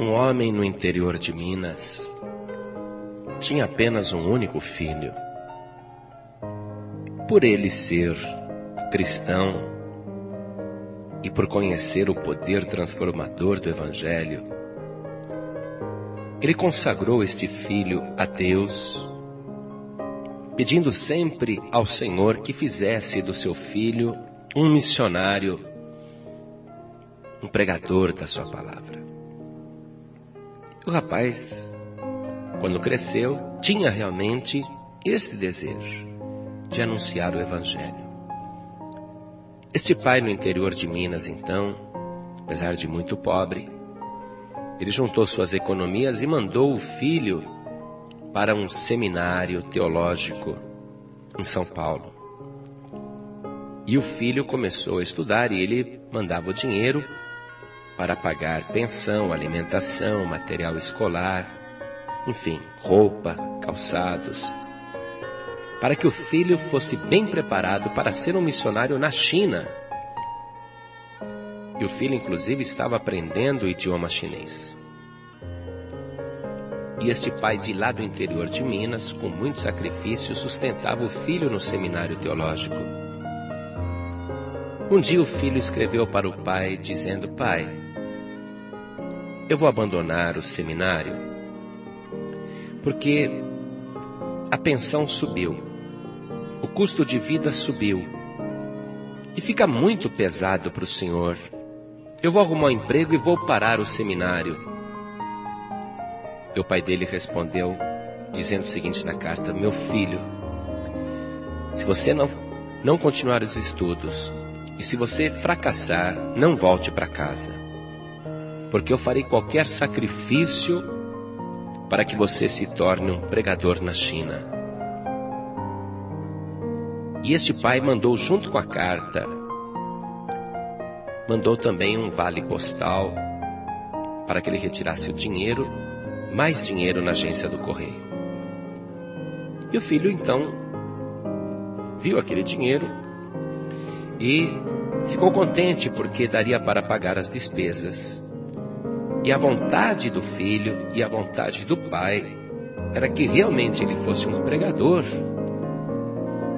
Um homem no interior de Minas tinha apenas um único filho. Por ele ser cristão e por conhecer o poder transformador do Evangelho, ele consagrou este filho a Deus, pedindo sempre ao Senhor que fizesse do seu filho um missionário, um pregador da sua palavra. O rapaz, quando cresceu, tinha realmente este desejo de anunciar o Evangelho. Este pai no interior de Minas, então, apesar de muito pobre, ele juntou suas economias e mandou o filho para um seminário teológico em São Paulo. E o filho começou a estudar e ele mandava o dinheiro para pagar pensão, alimentação, material escolar, enfim, roupa, calçados, para que o filho fosse bem preparado para ser um missionário na China. E o filho, inclusive, estava aprendendo o idioma chinês. E este pai de lá do interior de Minas, com muito sacrifício, sustentava o filho no seminário teológico. Um dia o filho escreveu para o pai, dizendo: pai, eu vou abandonar o seminário, porque a pensão subiu, o custo de vida subiu, e fica muito pesado para o senhor. Eu vou arrumar um emprego e vou parar o seminário. E o pai dele respondeu, dizendo o seguinte na carta: meu filho, se você não continuar os estudos, e se você fracassar, não volte para casa, porque eu farei qualquer sacrifício para que você se torne um pregador na China. E este pai mandou, junto com a carta, mandou também um vale postal para que ele retirasse o dinheiro, mais dinheiro na agência do correio. E o filho então viu aquele dinheiro e ficou contente porque daria para pagar as despesas. E a vontade do filho e a vontade do pai era que realmente ele fosse um pregador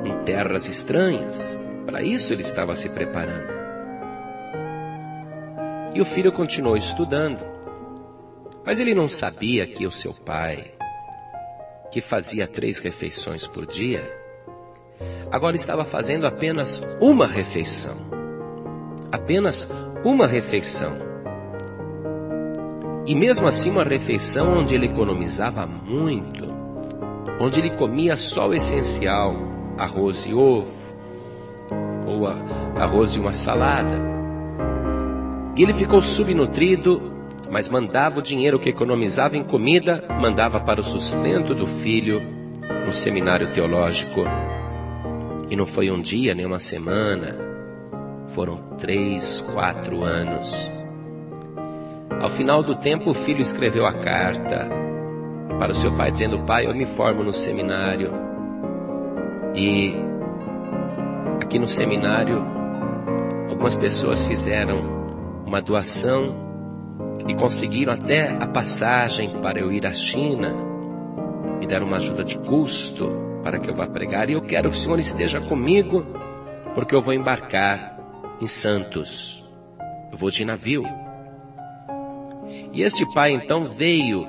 em terras estranhas. Para isso ele estava se preparando. E o filho continuou estudando, mas ele não sabia que o seu pai, que fazia 3 refeições por dia, agora estava fazendo apenas uma refeição. Apenas uma refeição. E mesmo assim uma refeição onde ele economizava muito, onde ele comia só o essencial, arroz e ovo, ou arroz e uma salada. E ele ficou subnutrido, mas mandava o dinheiro que economizava em comida, mandava para o sustento do filho no seminário teológico. E não foi um dia, nem uma semana, foram 3, 4 anos. Ao final do tempo, o filho escreveu a carta para o seu pai, dizendo: pai, eu me formo no seminário. E aqui no seminário, algumas pessoas fizeram uma doação e conseguiram até a passagem para eu ir à China. Me deram uma ajuda de custo para que eu vá pregar. E eu quero que o senhor esteja comigo, porque eu vou embarcar em Santos. Eu vou de navio. E este pai então veio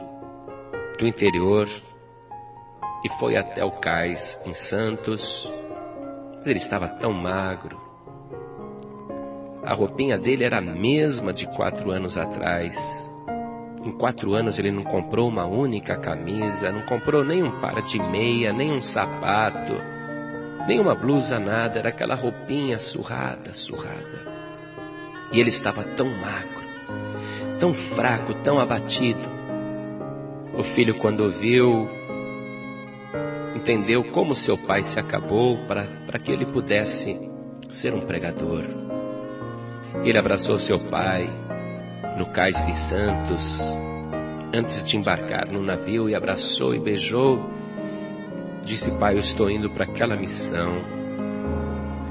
do interior e foi até o cais em Santos. Mas ele estava tão magro. A roupinha dele era a mesma de 4 anos atrás. Em 4 anos ele não comprou uma única camisa, não comprou nem um par de meia, nem um sapato, nem uma blusa, nada. Era aquela roupinha surrada. E ele estava tão magro, tão fraco, tão abatido. O filho, quando viu, entendeu como seu pai se acabou para que ele pudesse ser um pregador. Ele abraçou seu pai no cais de Santos, antes de embarcar no navio, e abraçou e beijou. Disse: pai, eu estou indo para aquela missão,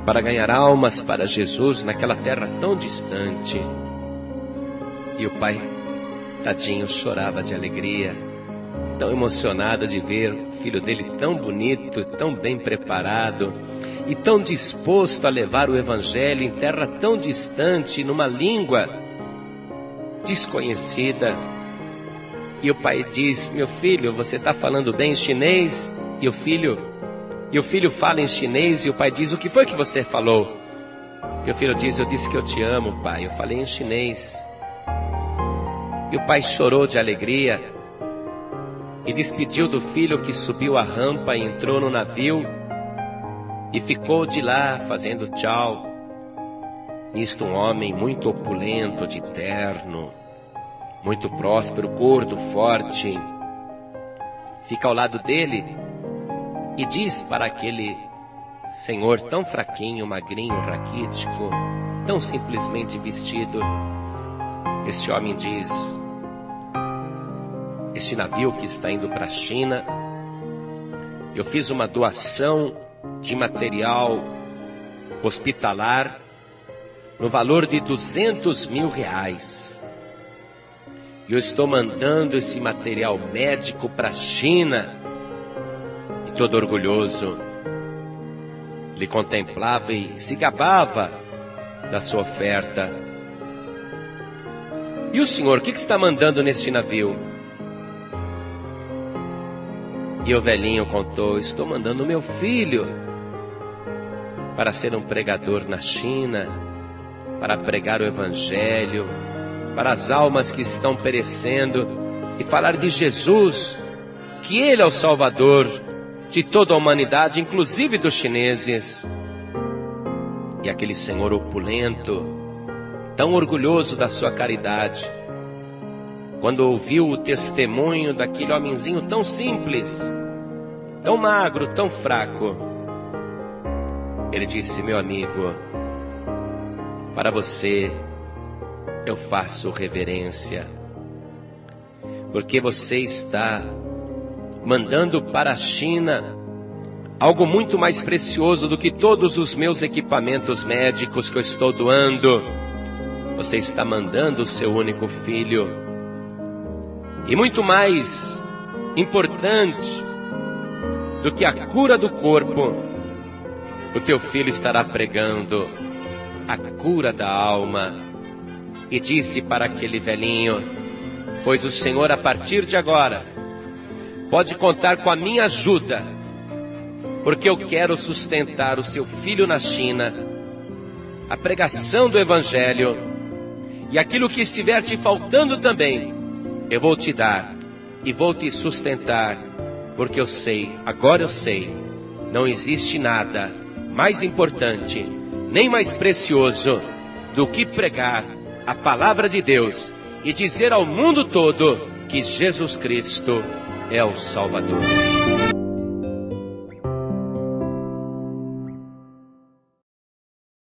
para ganhar almas para Jesus naquela terra tão distante. E o pai tadinho, chorava de alegria, tão emocionado de ver o filho dele tão bonito, tão bem preparado e tão disposto a levar o evangelho em terra tão distante, numa língua desconhecida. E o pai diz: meu filho, você está falando bem chinês? E o filho fala em chinês, e o pai diz: o que foi que você falou? E o filho diz: eu disse que eu te amo, pai, eu falei em chinês. E o pai chorou de alegria e despediu do filho, que subiu a rampa e entrou no navio e ficou de lá fazendo tchau. Nisto um homem muito opulento, de terno, muito próspero, gordo, forte, fica ao lado dele e diz para aquele senhor tão fraquinho, magrinho, raquítico, tão simplesmente vestido, este homem diz: este navio que está indo para a China, eu fiz uma doação de material hospitalar no valor de R$200 mil. E eu estou mandando esse material médico para a China. E todo orgulhoso, ele contemplava e se gabava da sua oferta. E o senhor, o que está mandando neste navio? E o velhinho contou: estou mandando meu filho para ser um pregador na China, para pregar o evangelho para as almas que estão perecendo e falar de Jesus, que Ele é o Salvador de toda a humanidade, inclusive dos chineses. E aquele senhor opulento, tão orgulhoso da sua caridade, quando ouviu o testemunho daquele homenzinho tão simples, tão magro, tão fraco, ele disse: meu amigo, para você eu faço reverência, porque você está mandando para a China algo muito mais precioso do que todos os meus equipamentos médicos que eu estou doando. Você está mandando o seu único filho. E muito mais importante do que a cura do corpo, o teu filho estará pregando a cura da alma. E disse para aquele velhinho: pois o Senhor, a partir de agora, pode contar com a minha ajuda, porque eu quero sustentar o seu filho na China, a pregação do evangelho, e aquilo que estiver te faltando também, eu vou te dar e vou te sustentar, porque eu sei, agora eu sei, não existe nada mais importante, nem mais precioso do que pregar a palavra de Deus e dizer ao mundo todo que Jesus Cristo é o Salvador.